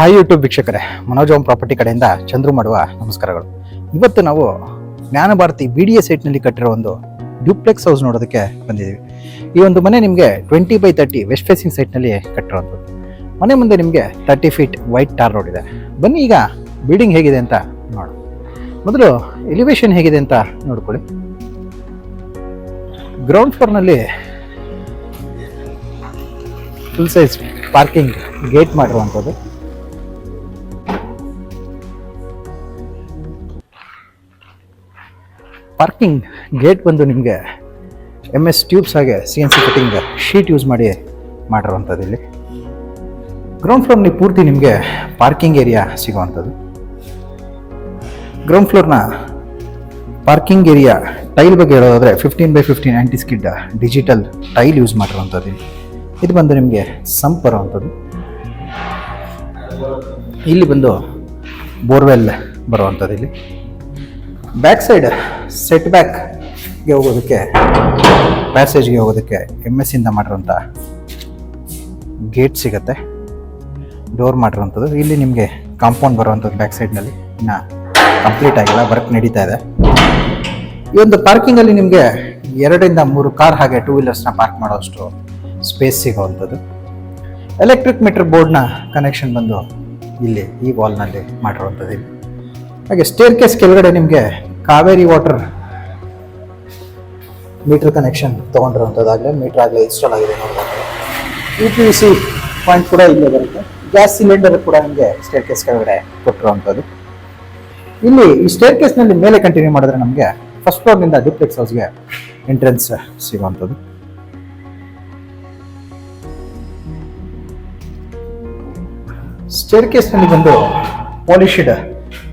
Hi YouTube ವೀಕ್ಷಕರೇ, Manoj home property ಕಡೆಯಿಂದ ಚಂದ್ರು ಮಾಡುವ ನಮಸ್ಕಾರಗಳು. ಇವತ್ತು ನಾವು ಜ್ಞಾನಭಾರತಿ BDA ಸೈಟ್ನಲ್ಲಿ ಕಟ್ಟಿರೋ ಒಂದು ಡ್ಯೂಪ್ಲೆಕ್ಸ್ ಹೌಸ್ ನೋಡೋದಕ್ಕೆ ಬಂದಿದ್ದೀವಿ. ಈ ಒಂದು ಮನೆ ನಿಮಗೆ 20x30 ವೆಸ್ಟ್ ಫೇಸಿಂಗ್ ಸೈಟ್ನಲ್ಲಿ ಕಟ್ಟಿರೋದು. ಮನೆ ಮುಂದೆ ನಿಮಗೆ 30 ಫೀಟ್ ವೈಟ್ ಟಾರ್ ರೋಡ್ ಇದೆ. ಬನ್ನಿ ಈಗ ಬಿಲ್ಡಿಂಗ್ ಹೇಗಿದೆ ಅಂತ ನೋಡೋಣ. ಮೊದಲು ಎಲಿವೇಶನ್ ಹೇಗಿದೆ ಅಂತ ನೋಡ್ಕೊಳ್ಳಿ. ಗ್ರೌಂಡ್ ಫ್ಲೋರ್ನಲ್ಲಿ ಫುಲ್ ಸೈಜ್ ಪಾರ್ಕಿಂಗ್ ಗೇಟ್ ಮಾಡಿರುವಂಥದ್ದು. ಪಾರ್ಕಿಂಗ್ ಗೇಟ್ ಬಂದು ನಿಮಗೆ MS ಟ್ಯೂಬ್ಸ್ ಹಾಗೆ CNC ಕಟಿಂಗ್ ಶೀಟ್ ಯೂಸ್ ಮಾಡಿರುವಂಥದ್ದು. ಇಲ್ಲಿ ಗ್ರೌಂಡ್ ಫ್ಲೋರ್ನಲ್ಲಿ ಪೂರ್ತಿ ನಿಮಗೆ ಪಾರ್ಕಿಂಗ್ ಏರಿಯಾ ಸಿಗುವಂಥದ್ದು. ಗ್ರೌಂಡ್ ಫ್ಲೋರ್ನ ಪಾರ್ಕಿಂಗ್ ಏರಿಯಾ ಟೈಲ್ ಬಗ್ಗೆ ಹೇಳೋದಾದರೆ 15x15 anti skid digital tile use ಮಾಡಿರುವಂಥದ್ದು. ಇದು ಬಂದು ನಿಮಗೆ ಸಂಪ್ ಬರುವಂಥದ್ದು. ಇಲ್ಲಿ ಬಂದು ಬೋರ್ವೆಲ್ ಬರುವಂಥದ್ದು. ಇಲ್ಲಿ ಬ್ಯಾಕ್ ಸೈಡ್ ಸೆಟ್ ಬ್ಯಾಕ್ಗೆ ಹೋಗೋದಕ್ಕೆ, ಪ್ಯಾಸೇಜ್ಗೆ ಹೋಗೋದಕ್ಕೆ MS ಇಂದ ಮಾಡಿರೋಂಥ ಗೇಟ್ ಸಿಗುತ್ತೆ, ಡೋರ್ ಮಾಡಿರೋಂಥದ್ದು. ಇಲ್ಲಿ ನಿಮಗೆ ಕಾಂಪೌಂಡ್ ಬರುವಂಥದ್ದು ಬ್ಯಾಕ್ ಸೈಡ್ನಲ್ಲಿ ಇನ್ನು ಕಂಪ್ಲೀಟ್ ಆಗಿಲ್ಲ, ವರ್ಕ್ ನಡೀತಾ ಇದೆ. ಈ ಒಂದು ಪಾರ್ಕಿಂಗಲ್ಲಿ ನಿಮಗೆ 2 ಇಂದ 3 ಕಾರ್ ಹಾಗೆ 2 ವೀಲರ್ಸ್ನ ಪಾರ್ಕ್ ಮಾಡೋಷ್ಟು ಸ್ಪೇಸ್ ಸಿಗೋವಂಥದ್ದು. ಎಲೆಕ್ಟ್ರಿಕ್ ಮೀಟರ್ ಬೋರ್ಡ್ನ ಕನೆಕ್ಷನ್ ಬಂದು ಇಲ್ಲಿ ಈ ವಾಲ್ನಲ್ಲಿ ಮಾಡಿರುವಂಥದ್ದು. ಇಲ್ಲಿ ಹಾಗೆ ಸ್ಟೇರ್ ಕೇಸ್ ಕೆಳಗಡೆ ನಿಮಗೆ ಕಾವೇರಿ ವಾಟರ್ ಮೀಟರ್ ಕನೆಕ್ಷನ್ ತೊಗೊಂಡಿರುವಂಥದ್ದಾಗಲೇ ಮೀಟರ್ ಆಗಲೇ ಇನ್ಸ್ಟಾಲ್ ಆಗಿದೆ ನೋಡೋದಾದ್ರೆ. UPVC ಪಾಯಿಂಟ್ ಕೂಡ ಇಲ್ಲೇ ಬರುತ್ತೆ. ಗ್ಯಾಸ್ ಸಿಲಿಂಡರ್ ಕೂಡ ನಿಮಗೆ ಸ್ಟೇರ್ ಕೇಸ್ ಕೆಳಗಡೆ ಕೊಟ್ಟಿರುವಂಥದ್ದು. ಇಲ್ಲಿ ಈ ಸ್ಟೇರ್ ಕೇಸ್ನಲ್ಲಿ ಮೇಲೆ ಕಂಟಿನ್ಯೂ ಮಾಡಿದ್ರೆ ನಮಗೆ ಫಸ್ಟ್ ಫ್ಲೋರ್ನಿಂದ ಡ್ಯೂಪ್ಲೆಕ್ಸ್ ಹೌಸ್ಗೆ ಎಂಟ್ರೆನ್ಸ್ ಸಿಗುವಂಥದ್ದು. ಸ್ಟೇರ್ ಕೇಸ್ನಲ್ಲಿ ಬಂದು ಪಾಲಿಶ್ಡ್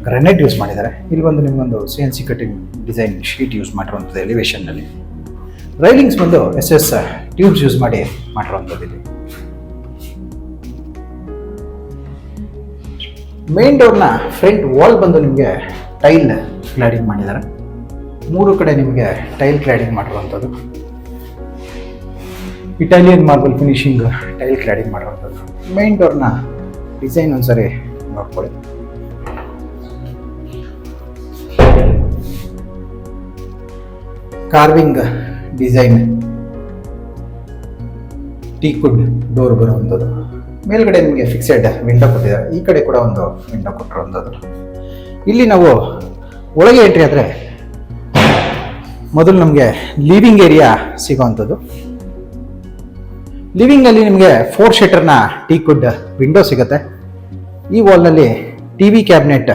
ಗ್ರಾನೈಟ್ ಯೂಸ್ ಮಾಡಿದ್ದಾರೆ. ಇಲ್ಲಿ ಬಂದು ನಿಮಗೊಂದು CNC cutting design sheet use ಮಾಡಿರುವಂಥದ್ದು. ಎಲಿವೇಶನ್ನಲ್ಲಿ ರೈಲಿಂಗ್ಸ್ ಬಂದು SS ಟ್ಯೂಬ್ಸ್ ಯೂಸ್ ಮಾಡಿರುವಂಥದ್ದು. ಇಲ್ಲಿ ಮೇನ್ ಡೋರ್ನ ಫ್ರಂಟ್ ವಾಲ್ ಬಂದು ನಿಮಗೆ ಟೈಲ್ ಕ್ಲಾಡಿಂಗ್ ಮಾಡಿದ್ದಾರೆ. 3 ಕಡೆ ನಿಮಗೆ ಟೈಲ್ ಕ್ಲಾಡಿಂಗ್ ಮಾಡಿರುವಂಥದ್ದು. Italian marble finishing tile cladding ಮಾಡಿರುವಂಥದ್ದು. ಮೇನ್ ಡೋರ್ನ ಡಿಸೈನ್ ಒಂದ್ಸರಿ ನೋಡ್ಕೊಳ್ಳಿ. ಕಾರ್ವಿಂಗ್ ಡಿಸೈನ್ ಟೀಕುಡ್ ಡೋರ್ ಬರುವಂಥದ್ದು. ಮೇಲ್ಗಡೆ ನಿಮಗೆ ಫಿಕ್ಸೆಡ್ ವಿಂಡೋ ಕೊಟ್ಟಿದ್ದಾರೆ. ಈ ಕಡೆ ಕೂಡ ಒಂದು ವಿಂಡೋ ಕೊಟ್ಟಿರುವಂಥದ್ದು. ಇಲ್ಲಿ ನಾವು ಒಳಗೆ ಎಂಟ್ರಿ ಆದರೆ ಮೊದಲು ನಮಗೆ ಲಿವಿಂಗ್ ಏರಿಯಾ ಸಿಗೋವಂಥದ್ದು. ಲಿವಿಂಗಲ್ಲಿ ನಿಮಗೆ 4 ಶಟರ್ನ ಟೀಕುಡ್ ವಿಂಡೋ ಸಿಗುತ್ತೆ. ಈ ವಾಲ್ನಲ್ಲಿ TV ಕ್ಯಾಬಿನೆಟ್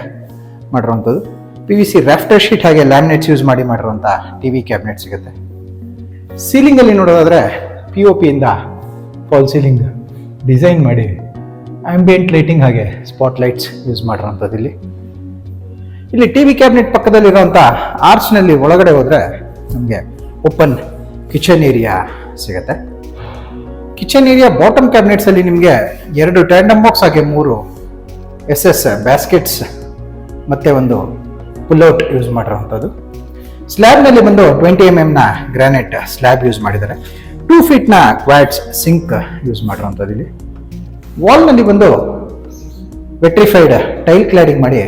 ಮಾಡಿರುವಂಥದ್ದು. PVC ರಾಫ್ಟರ್ ಶೀಟ್ ಹಾಗೆ ಲ್ಯಾಮಿನೇಟ್ಸ್ ಯೂಸ್ ಮಾಡಿರುವಂಥ TV ಕ್ಯಾಬಿನೆಟ್ ಸಿಗುತ್ತೆ. ಸೀಲಿಂಗಲ್ಲಿ ನೋಡೋದಾದರೆ POP ಇಂದ ಫಾಲ್ ಸೀಲಿಂಗ್ ಡಿಸೈನ್ ಮಾಡಿ ಆಂಬಿಯೆಂಟ್ ಲೈಟಿಂಗ್ ಹಾಗೆ ಸ್ಪಾಟ್ ಲೈಟ್ಸ್ ಯೂಸ್ ಮಾಡಿರೋಂಥದ್ದು. ಇಲ್ಲಿ TV ಕ್ಯಾಬಿನೆಟ್ ಪಕ್ಕದಲ್ಲಿರುವಂಥ ಆರ್ಚ್ನಲ್ಲಿ ಒಳಗಡೆ ಹೋದರೆ ನಮಗೆ ಓಪನ್ ಕಿಚನ್ ಏರಿಯಾ ಸಿಗುತ್ತೆ. ಕಿಚನ್ ಏರಿಯಾ ಬಾಟಮ್ ಕ್ಯಾಬಿನೆಟ್ಸಲ್ಲಿ ನಿಮಗೆ 2 ಟ್ಯಾಂಡಮ್ ಬಾಕ್ಸ್ ಹಾಗೆ 3 SS ಬ್ಯಾಸ್ಕೆಟ್ಸ್ ಮತ್ತೆ ಒಂದು ಪುಲ್ಔಟ್ ಯೂಸ್ ಮಾಡಿರೋವಂಥದ್ದು. ಸ್ಲ್ಯಾಬ್ನಲ್ಲಿ ಬಂದು 20 mm ಗ್ರಾನೈಟ್ ಸ್ಲ್ಯಾಬ್ ಯೂಸ್ ಮಾಡಿದ್ದಾರೆ. 2 ಫೀಟ್ನ ಕ್ವಾಡ್ಸ್ ಸಿಂಕ್ ಯೂಸ್ ಮಾಡಿರೋವಂಥದ್ದು. ಇಲ್ಲಿ ವಾಲ್ನಲ್ಲಿ ಬಂದು ವೆಟ್ರಿಫೈಡ್ ಟೈಲ್ ಕ್ಲಾಡಿಂಗ್ ಮಾಡಿ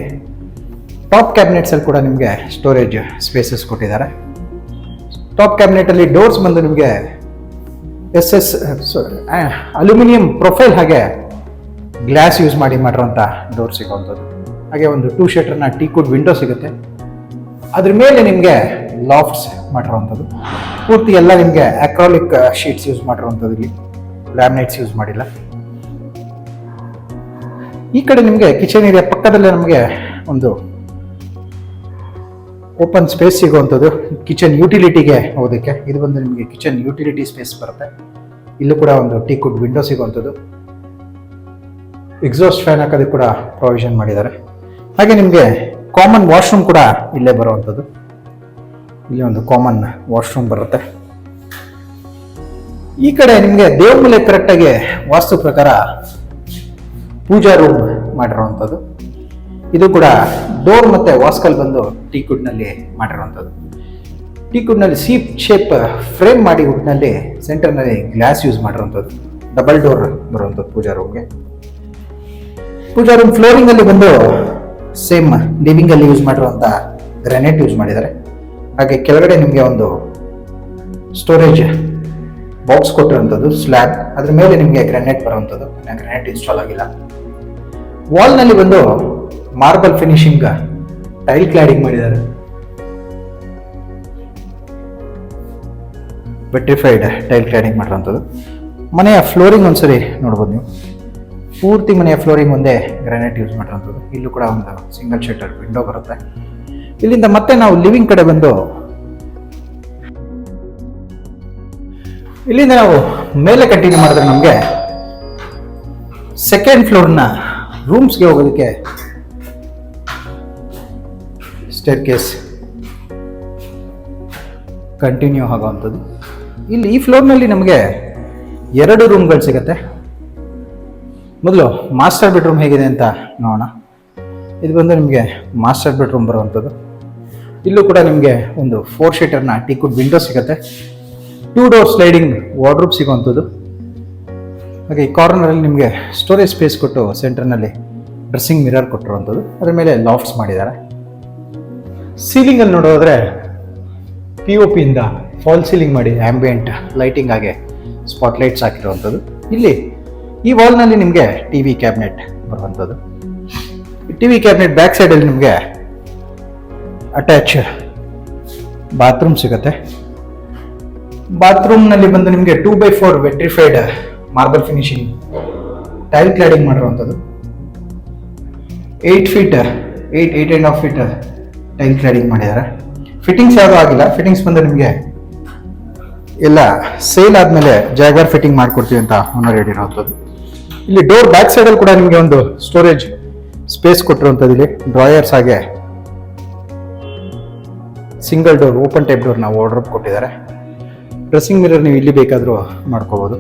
ಟಾಪ್ ಕ್ಯಾಬಿನೆಟ್ಸಲ್ಲಿ ಕೂಡ ನಿಮಗೆ ಸ್ಟೋರೇಜ್ ಸ್ಪೇಸಸ್ ಕೊಟ್ಟಿದ್ದಾರೆ. ಟಾಪ್ ಕ್ಯಾಬಿನೆಟಲ್ಲಿ ಡೋರ್ಸ್ ಬಂದು ನಿಮಗೆ SS ಅಲ್ಯೂಮಿನಿಯಂ ಪ್ರೊಫೈಲ್ ಹಾಗೆ ಗ್ಲಾಸ್ ಯೂಸ್ ಮಾಡಿರೋಂಥ ಡೋರ್ ಸಿಗೋವಂಥದ್ದು. ಹಾಗೆ ಒಂದು 2 ಶಟರ್ನ ಟೀಕುಡ್ ವಿಂಡೋ ಸಿಗುತ್ತೆ. ಅದ್ರ ಮೇಲೆ ನಿಮಗೆ ಲಾಫ್ಟ್ಸ್ ಮಾಡಿರುವಂಥದ್ದು. ಪೂರ್ತಿ ಎಲ್ಲ ನಿಮಗೆ ಅಕ್ರಾಲಿಕ್ ಶೀಟ್ಸ್ ಯೂಸ್ ಮಾಡಿರುವಂಥದ್ದು. ಇಲ್ಲಿ ಲ್ಯಾಮಿನೇಟ್ಸ್ ಯೂಸ್ ಮಾಡಿಲ್ಲ. ಈ ಕಡೆ ನಿಮಗೆ ಕಿಚನ್ ಏರಿಯಾ ಪಕ್ಕದಲ್ಲೇ ನಮಗೆ ಒಂದು ಓಪನ್ ಸ್ಪೇಸ್ ಸಿಗುವಂಥದ್ದು ಕಿಚನ್ ಯುಟಿಲಿಟಿಗೆ ಹೋಗೋದಕ್ಕೆ. ಇದು ಬಂದು ನಿಮಗೆ ಕಿಚನ್ ಯುಟಿಲಿಟಿ ಸ್ಪೇಸ್ ಬರುತ್ತೆ. ಇಲ್ಲೂ ಕೂಡ ಒಂದು ಟೀಕುಡ್ ವಿಂಡೋ ಸಿಗುವಂಥದ್ದು. ಎಕ್ಸಾಸ್ಟ್ ಫ್ಯಾನ್ ಹಾಕೋದಕ್ಕೆ ಕೂಡ ಪ್ರೊವಿಷನ್ ಮಾಡಿದ್ದಾರೆ. ಹಾಗೆ ನಿಮಗೆ ಕಾಮನ್ ವಾಶ್ರೂಮ್ ಕೂಡ ಇಲ್ಲೇ ಬರುವಂಥದ್ದು. ಇಲ್ಲಿ ಒಂದು ಕಾಮನ್ ವಾಶ್ರೂಮ್ ಬರುತ್ತೆ. ಈ ಕಡೆ ನಿಮಗೆ ದೇವಮೂಲೆ ಕರೆಕ್ಟಾಗಿ ವಾಸ್ತು ಪ್ರಕಾರ ಪೂಜಾ ರೂಮ್ ಮಾಡಿರುವಂಥದ್ದು. ಇದು ಕೂಡ ಡೋರ್ ಮತ್ತೆ ವಾಸ್ಕಲ್ ಬಂದು ಟೀಕುಡ್ನಲ್ಲಿ ಮಾಡಿರುವಂಥದ್ದು. ಟೀಕುಡ್ನಲ್ಲಿ ಸಿ ಶೇಪ್ ಫ್ರೇಮ್ ಮಾಡಿ ವುಡ್ನಲ್ಲಿ ಸೆಂಟರ್ನಲ್ಲಿ ಗ್ಲಾಸ್ ಯೂಸ್ ಮಾಡಿರುವಂಥದ್ದು. ಡಬಲ್ ಡೋರ್ ಬರುವಂಥದ್ದು ಪೂಜಾ ರೂಮ್ಗೆ. ಪೂಜಾ ರೂಮ್ ಫ್ಲೋರಿಂಗ್ ಅಲ್ಲಿ ಬಂದು ಸೇಮ್ ಲಿವಿಂಗ್ ಅಲ್ಲಿ ಯೂಸ್ ಮಾಡಿರುವಂತ ಗ್ರಾನೈಟ್ ಯೂಸ್ ಮಾಡಿದ್ದಾರೆ. ಹಾಗೆ ಕೆಳಗಡೆ ನಿಮಗೆ ಒಂದು ಸ್ಟೋರೇಜ್ ಬಾಕ್ಸ್ ಕೊಟ್ಟಿರುವಂಥದ್ದು ಸ್ಲ್ಯಾಬ್, ಅದ್ರ ಮೇಲೆ ನಿಮಗೆ ಗ್ರಾನೈಟ್ ಬರುವಂಥದ್ದು. ಗ್ರಾನೈಟ್ ಇನ್ಸ್ಟಾಲ್ ಆಗಿಲ್ಲ. ವಾಲ್ ನಲ್ಲಿ ಬಂದು ಮಾರ್ಬಲ್ ಫಿನಿಶಿಂಗ್ ಟೈಲ್ ಕ್ಲಾಡಿಂಗ್ ಮಾಡಿದ್ದಾರೆ. ವೆಟ್ರಿಫೈಡ್ ಟೈಲ್ ಕ್ಲಾಡಿಂಗ್ ಮಾಡಿರುವಂಥದ್ದು. ಮನೆಯ ಫ್ಲೋರಿಂಗ್ ಒಂದ್ಸರಿ ನೋಡ್ಬೋದು ನೀವು. ಪೂರ್ತಿ ಮನೆಯ ಫ್ಲೋರಿಂಗ್ ಒಂದೇ ಗ್ರಾನೈಟ್ ಯೂಸ್ ಮಾಡಿರುವಂಥದ್ದು. ಇಲ್ಲೂ ಕೂಡ ಒಂದು ಸಿಂಗಲ್ ಶಟರ್ ವಿಂಡೋ ಬರುತ್ತೆ. ಇಲ್ಲಿಂದ ಮತ್ತೆ ನಾವು ಲಿವಿಂಗ್ ಕಡೆ ಬಂದು ಇಲ್ಲಿಂದ ನಾವು ಮೇಲೆ ಕಂಟಿನ್ಯೂ ಮಾಡಿದ್ರೆ ನಮಗೆ ಸೆಕೆಂಡ್ ಫ್ಲೋರ್ನ ರೂಮ್ಸ್ಗೆ ಹೋಗೋದಕ್ಕೆ ಸ್ಟೇರ್ ಕೇಸ್ ಕಂಟಿನ್ಯೂ ಆಗುವಂಥದ್ದು. ಇಲ್ಲಿ ಈ ಫ್ಲೋರ್ನಲ್ಲಿ ನಮಗೆ 2 ರೂಮ್ಗಳು ಸಿಗುತ್ತೆ. ಮೊದಲು ಮಾಸ್ಟರ್ ಬೆಡ್ರೂಮ್ ಹೇಗಿದೆ ಅಂತ ನೋಡೋಣ. ಇದು ಬಂದು ನಿಮಗೆ ಮಾಸ್ಟರ್ ಬೆಡ್ರೂಮ್ ಬರುವಂಥದ್ದು. ಇಲ್ಲೂ ಕೂಡ ನಿಮಗೆ ಒಂದು 4 ಶೀಟರ್ನ ಟೀಕುಡ್ ವಿಂಡೋ ಸಿಗುತ್ತೆ. 2 ಡೋರ್ ಸ್ಲೈಡಿಂಗ್ ವಾರ್ಡ್ರೋಬ್ ಸಿಗುವಂಥದ್ದು. ಹಾಗೆ ಈ ಕಾರ್ನರಲ್ಲಿ ನಿಮಗೆ ಸ್ಟೋರೇಜ್ ಸ್ಪೇಸ್ ಕೊಟ್ಟು ಸೆಂಟರ್ನಲ್ಲಿ ಡ್ರೆಸ್ಸಿಂಗ್ ಮಿರರ್ ಕೊಟ್ಟಿರುವಂಥದ್ದು. ಅದರ ಮೇಲೆ ಲಾಫ್ಟ್ಸ್ ಮಾಡಿದ್ದಾರೆ. ಸೀಲಿಂಗಲ್ಲಿ ನೋಡೋದ್ರೆ POP ಇಂದ ಫಾಲ್ ಸೀಲಿಂಗ್ ಮಾಡಿ ಆಂಬಿಯೆಂಟ್ ಲೈಟಿಂಗ್ ಹಾಗೆ ಸ್ಪಾಟ್ಲೈಟ್ಸ್ ಹಾಕಿರುವಂಥದ್ದು. ಇಲ್ಲಿ ಈ ವಾಲ್ನಲ್ಲಿ ನಿಮಗೆ ಟಿವಿ ಕ್ಯಾಬಿನೆಟ್ ಬರುವಂಥದ್ದು. ಟಿವಿ ಕ್ಯಾಬಿನೆಟ್ ಬ್ಯಾಕ್ ಸೈಡಲ್ಲಿ ನಿಮಗೆ ಅಟ್ಯಾಚ್ ಬಾತ್ರೂಮ್ ಸಿಗುತ್ತೆ. ಬಾತ್ರೂಮ್ನಲ್ಲಿ ಬಂದು ನಿಮಗೆ 2x4 vitrified marble finishing tile cladding ಮಾಡಿರುವಂಥದ್ದು. 8 ಫೀಟ್ 8.5 ಫೀಟ್ ಟೈಲ್ ಕ್ಲಾಡಿಂಗ್ ಮಾಡಿದ್ದಾರೆ. ಫಿಟ್ಟಿಂಗ್ಸ್ ಯಾವುದೂ ಆಗಿಲ್ಲ. ಫಿಟ್ಟಿಂಗ್ಸ್ ಬಂದು ನಿಮಗೆ ಎಲ್ಲ ಸೇಲ್ ಆದಮೇಲೆ ಜಾಗರ್ ಫಿಟ್ಟಿಂಗ್ ಮಾಡಿಕೊಡ್ತೀವಿ ಅಂತ ಓನರ್ ಹೇಳಿರುವಂಥದ್ದು. ಇಲ್ಲಿ ಡೋರ್ ಬ್ಯಾಕ್ ಸೈಡಲ್ಲಿ ಕೂಡ ನಿಮಗೆ ಒಂದು ಸ್ಟೋರೇಜ್ ಸ್ಪೇಸ್ ಕೊಟ್ಟಿರುವಂಥದ್ದು. ಇಲ್ಲಿ ಡ್ರಾಯರ್ಸ್ ಹಾಗೆ ಸಿಂಗಲ್ ಡೋರ್ ಓಪನ್ ಟೈಪ್ ಡೋರ್ನ ವಾರ್ಡ್ರೋಬ್ ಕೊಟ್ಟಿದ್ದಾರೆ. ಡ್ರೆಸ್ಸಿಂಗ್ ಮಿರರ್ ನೀವು ಇಲ್ಲಿ ಬೇಕಾದರೂ ಮಾಡ್ಕೋಬೋದು.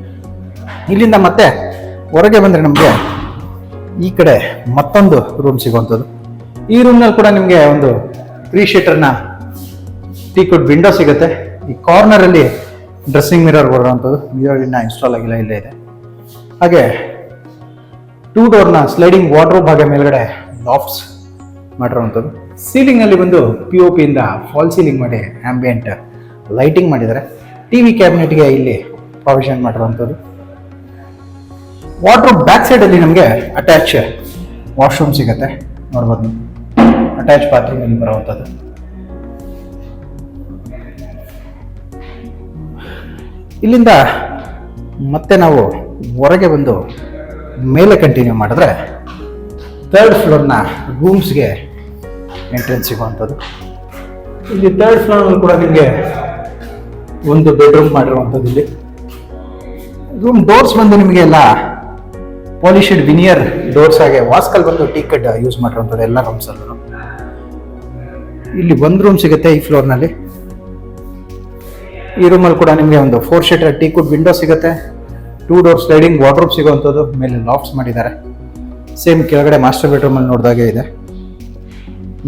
ಇಲ್ಲಿಂದ ಮತ್ತೆ ಹೊರಗೆ ಬಂದರೆ ನಮಗೆ ಈ ಕಡೆ ಮತ್ತೊಂದು ರೂಮ್ ಸಿಗುವಂಥದ್ದು. ಈ ರೂಮ್ನಲ್ಲಿ ಕೂಡ ನಿಮಗೆ ಒಂದು 3 ಶೀಟರ್ನ ಟೀಕುಡ್ ವಿಂಡೋ ಸಿಗುತ್ತೆ. ಈ ಕಾರ್ನರಲ್ಲಿ ಡ್ರೆಸ್ಸಿಂಗ್ ಮಿರರ್ ಬರುವಂಥದ್ದು. ಮಿರರ್ ಇನ್ನ ಇನ್ಸ್ಟಾಲ್ ಆಗಿಲ್ಲ, ಇಲ್ಲೇ ಇದೆ. ಹಾಗೆ 2 ಡೋರ್ನ ಸ್ಲೈಡಿಂಗ್ ವಾರ್ಡ್ರೋಬ್ ಹಾಗೆ ಮೇಲ್ಗಡೆ ಲಾಫ್ಟ್ಸ್ ಮಾಡಿರುವಂಥದ್ದು. ಸೀಲಿಂಗ್ನಲ್ಲಿ ಬಂದು POP ಇಂದ ಫಾಲ್ ಸೀಲಿಂಗ್ ಮಾಡಿ ಆಂಬಿಯೆಂಟ್ ಲೈಟಿಂಗ್ ಮಾಡಿದ್ದಾರೆ. ಟಿವಿ ಕ್ಯಾಬಿನೆಟ್ಗೆ ಇಲ್ಲಿ ಪ್ರಾವಿಷನ್ ಮಾಡಿರುವಂಥದ್ದು. ವಾರ್ಡ್ರೋಬ್ ಬ್ಯಾಕ್ ಸೈಡಲ್ಲಿ ನಮಗೆ ಅಟ್ಯಾಚ್ ವಾಶ್ರೂಮ್ ಸಿಗುತ್ತೆ. ನೋಡ್ಬೋದು, ಅಟ್ಯಾಚ್ ಬಾತ್ರೂಮ್ ಇಲ್ಲಿ ಬರುವಂಥದ್ದು. ಇಲ್ಲಿಂದ ಮತ್ತೆ ನಾವು ಹೊರಗೆ ಬಂದು ಮೇಲೆ ಕಂಟಿನ್ಯೂ ಮಾಡಿದ್ರೆ 3rd ಫ್ಲೋರ್ನ ರೂಮ್ಸ್ಗೆ ಎಂಟ್ರೆನ್ಸ್ ಸಿಗುವಂಥದ್ದು. ಇಲ್ಲಿ 3rd ಫ್ಲೋರ್ನಲ್ಲಿ ಕೂಡ ನಿಮಗೆ ಒಂದು ಬೆಡ್ರೂಮ್ ಮಾಡಿರುವಂಥದ್ದು. ಇಲ್ಲಿ ರೂಮ್ ಡೋರ್ಸ್ ಬಂದು ನಿಮಗೆ ಎಲ್ಲ ಪಾಲಿಶಡ್ ವಿನಿಯರ್ ಡೋರ್ಸ್ ಹಾಗೆ ವಾಸ್ಕಲ್ ಬಂದು ಟೀಕಡ್ ಯೂಸ್ ಮಾಡಿರುವಂಥದ್ದು ಎಲ್ಲ ರೂಮ್ಸಲ್ಲೂ. ಇಲ್ಲಿ 1 ರೂಮ್ ಸಿಗುತ್ತೆ ಈ ಫ್ಲೋರ್ನಲ್ಲಿ. ಈ ರೂಮಲ್ಲಿ ಕೂಡ ನಿಮಗೆ ಒಂದು 4 ಶೀಟರ್ ಟೀಕುಡ್ ವಿಂಡೋ ಸಿಗುತ್ತೆ. 2 ಡೋರ್ ಸ್ಲೈಡಿಂಗ್ ವಾರ್ಡ್ರೋಬ್ ಸಿಗುವಂಥದ್ದು. ಮೇಲೆ ಲಾಫ್ಟ್ಸ್ ಮಾಡಿದ್ದಾರೆ. ಸೇಮ್ ಕೆಳಗಡೆ ಮಾಸ್ಟರ್ ಬೆಡ್ರೂಮಲ್ಲಿ ನೋಡಿದಾಗೆ ಇದೆ.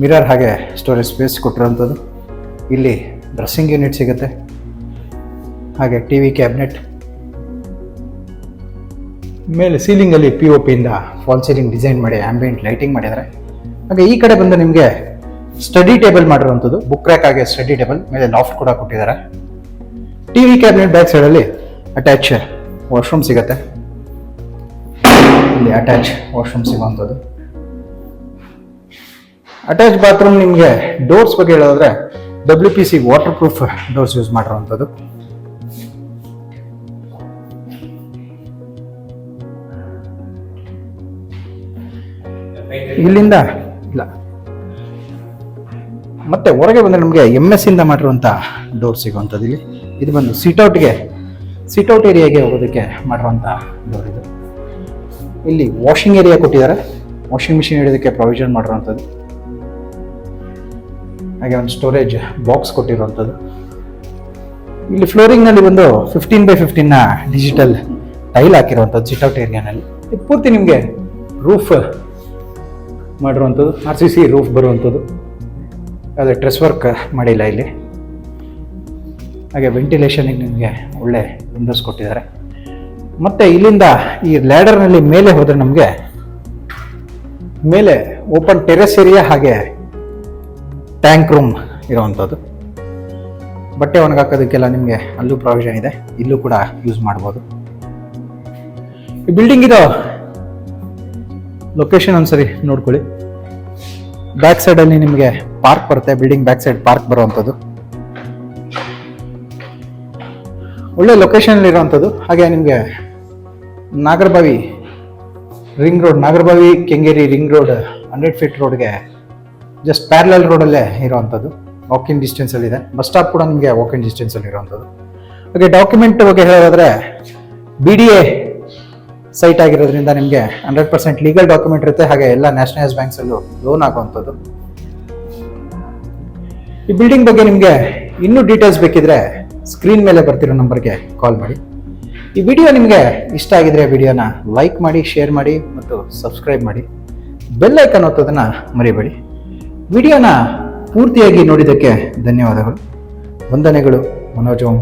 ಮಿರರ್ ಹಾಗೆ ಸ್ಟೋರೇಜ್ ಸ್ಪೇಸ್ ಕೊಟ್ಟಿರೋಂಥದ್ದು. ಇಲ್ಲಿ ಡ್ರೆಸ್ಸಿಂಗ್ ಯೂನಿಟ್ ಸಿಗುತ್ತೆ. ಹಾಗೆ ಟಿವಿ ಕ್ಯಾಬಿನೆಟ್. ಮೇಲೆ ಸೀಲಿಂಗಲ್ಲಿ POP ಇಂದ ಫಾಲ್ ಸೀಲಿಂಗ್ ಡಿಸೈನ್ ಮಾಡಿ ಆಂಬಿಯೆಂಟ್ ಲೈಟಿಂಗ್ ಮಾಡಿದ್ದಾರೆ. ಹಾಗೆ ಈ ಕಡೆ ಬಂದು ನಿಮಗೆ ಸ್ಟಡಿ ಟೇಬಲ್ ಮಾಡಿರುವಂಥದ್ದು. ಬುಕ್ ರ್ಯಾಕ್ ಆಗಿ ಸ್ಟಡಿ ಟೇಬಲ್ ಮೇಲೆ ಲಾಫ್ಟ್ ಕೂಡ ಕೊಟ್ಟಿದ್ದಾರೆ. ಟಿವಿ ಕ್ಯಾಬಿನೆಟ್ ಬ್ಯಾಕ್ ಸೈಡಲ್ಲಿ ಅಟ್ಯಾಚ್ ವಾಶ್ರೂಮ್ ಸಿಗುತ್ತೆ. ಇಲ್ಲಿ ಅಟ್ಯಾಚ್ ವಾಶ್ರೂಮ್ ಸಿಗುವಂಥದ್ದು. ಅಟ್ಯಾಚ್ ಬಾತ್ರೂಮ್ ನಿಮಗೆ ಡೋರ್ಸ್ ಬಗ್ಗೆ ಹೇಳೋದ್ರೆ WPC water proof doors use ಮಾಡಿರುವಂಥದ್ದು. ಇಲ್ಲಿಂದ ಇಲ್ಲ ಮತ್ತೆ ಹೊರಗೆ ಬಂದರೆ ನಮಗೆ MS ಇಂದ ಮಾಡಿರುವಂಥ ಡೋರ್ ಸಿಗುವಂಥದ್ದು. ಇಲ್ಲಿ ಇದು ಬಂದು ಸಿಟ್ಔಟ್ ಏರಿಯಾಗೆ ಹೋಗೋದಕ್ಕೆ ಮಾಡಿರುವಂಥ ಡೋರ್ ಇದು. ಇಲ್ಲಿ ವಾಷಿಂಗ್ ಏರಿಯಾ ಕೊಟ್ಟಿದ್ದಾರೆ. ವಾಷಿಂಗ್ ಮಿಷಿನ್ ಇಡೋದಕ್ಕೆ ಪ್ರಾವಿಷನ್ ಮಾಡಿರುವಂಥದ್ದು. ಹಾಗೆ ಒಂದು ಸ್ಟೋರೇಜ್ ಬಾಕ್ಸ್ ಕೊಟ್ಟಿರುವಂಥದ್ದು. ಇಲ್ಲಿ ಫ್ಲೋರಿಂಗ್ನಲ್ಲಿ ಬಂದು 15x15ನ ಡಿಜಿಟಲ್ ಟೈಲ್ ಹಾಕಿರುವಂಥದ್ದು ಸಿಟ್ಔಟ್ ಏರಿಯಾನಲ್ಲಿ. ಇದು ಪೂರ್ತಿ ನಿಮಗೆ ರೂಫ್ ಮಾಡಿರುವಂಥದ್ದು. RCC ರೂಫ್ ಬರುವಂಥದ್ದು. ಅದೇ ಟ್ರೆಸ್ ವರ್ಕ್ ಮಾಡಿಲ್ಲ ಇಲ್ಲಿ. ಹಾಗೆ ವೆಂಟಿಲೇಷನಿಗೆ ನಿಮಗೆ ಒಳ್ಳೆ ವಿಂಡೋಸ್ ಕೊಟ್ಟಿದ್ದಾರೆ. ಮತ್ತು ಇಲ್ಲಿಂದ ಈ ಲ್ಯಾಡರ್ನಲ್ಲಿ ಮೇಲೆ ಹೋದರೆ ನಮಗೆ ಮೇಲೆ ಓಪನ್ ಟೆರೆಸ್ ಏರಿಯಾ ಹಾಗೆ ಟ್ಯಾಂಕ್ ರೂಮ್ ಇರುವಂಥದ್ದು. ಬಟ್ಟೆ ಒಣಗಾಕೋದಕ್ಕೆಲ್ಲ ನಿಮಗೆ ಅಲ್ಲೂ ಪ್ರಾವಿಷನ್ ಇದೆ, ಇಲ್ಲೂ ಕೂಡ ಯೂಸ್ ಮಾಡ್ಬೋದು. ಈ ಬಿಲ್ಡಿಂಗ್ ಇರೋ ಲೊಕೇಶನ್ ಒಂದ್ಸರಿ ನೋಡ್ಕೊಳ್ಳಿ. ಬ್ಯಾಕ್ ಸೈಡ್ ಅಲ್ಲಿ ನಿಮಗೆ ಪಾರ್ಕ್ ಬರುತ್ತೆ, ಬಿಲ್ಡಿಂಗ್ ಬ್ಯಾಕ್ ಸೈಡ್ ಪಾರ್ಕ್ ಬರುವಂಥದ್ದು. ಒಳ್ಳೆ ಲೊಕೇಶನ್ ಇರುವಂಥದ್ದು. ಹಾಗೆ ನಿಮಗೆ Nagarbhavi ring road, Nagarbhavi Kengeri ring road 100 feet ರೋಡ್ಗೆ ಜಸ್ಟ್ ಪ್ಯಾರಲಲ್ ರೋಡಲ್ಲೇ ಇರುವಂಥದ್ದು. ವಾಕಿಂಗ್ ಡಿಸ್ಟೆನ್ಸ್ ಅಲ್ಲಿ ಇದೆ. ಬಸ್ ಸ್ಟಾಪ್ ಕೂಡ ನಿಮಗೆ ವಾಕಿಂಗ್ ಡಿಸ್ಟೆನ್ಸ್ ಅಲ್ಲಿ ಇರುವಂಥದ್ದು. ಹಾಗೆ ಡಾಕ್ಯುಮೆಂಟ್ ಬಗ್ಗೆ ಹೇಳೋದಾದ್ರೆ BDA ಸೈಟ್ ಆಗಿರೋದ್ರಿಂದ ನಿಮಗೆ 100% ಲೀಗಲ್ ಡಾಕ್ಯುಮೆಂಟ್ ಇರುತ್ತೆ. ಹಾಗೆ ಎಲ್ಲ ನ್ಯಾಷನಲೈಸ್ ಬ್ಯಾಂಕ್ಸ್ ಅಲ್ಲೂ ಲೋನ್ ಆಗುವಂಥದ್ದು. ಈ ಬಿಲ್ಡಿಂಗ್ ಬಗ್ಗೆ ನಿಮಗೆ ಇನ್ನೂ ಡೀಟೇಲ್ಸ್ ಬೇಕಿದ್ರೆ ಸ್ಕ್ರೀನ್ ಮೇಲೆ ಬರ್ತಿರೋ ನಂಬರ್ಗೆ ಕಾಲ್ ಮಾಡಿ. ಈ ವಿಡಿಯೋ ನಿಮಗೆ ಇಷ್ಟ ಆಗಿದ್ರೆ ವಿಡಿಯೋನ ಲೈಕ್ ಮಾಡಿ, ಶೇರ್ ಮಾಡಿ ಮತ್ತು ಸಬ್ಸ್ಕ್ರೈಬ್ ಮಾಡಿ. ಬೆಲ್ ಐಕಾನ್ ಒತ್ತೋದನ್ನ ಮರಿಬೇಡಿ. ವಿಡಿಯೋನ ಪೂರ್ತಿಯಾಗಿ ನೋಡಿದ್ದಕ್ಕೆ ಧನ್ಯವಾದಗಳು. ವಂದನೆಗಳು. ಮನೋಜ್ ಓಂ.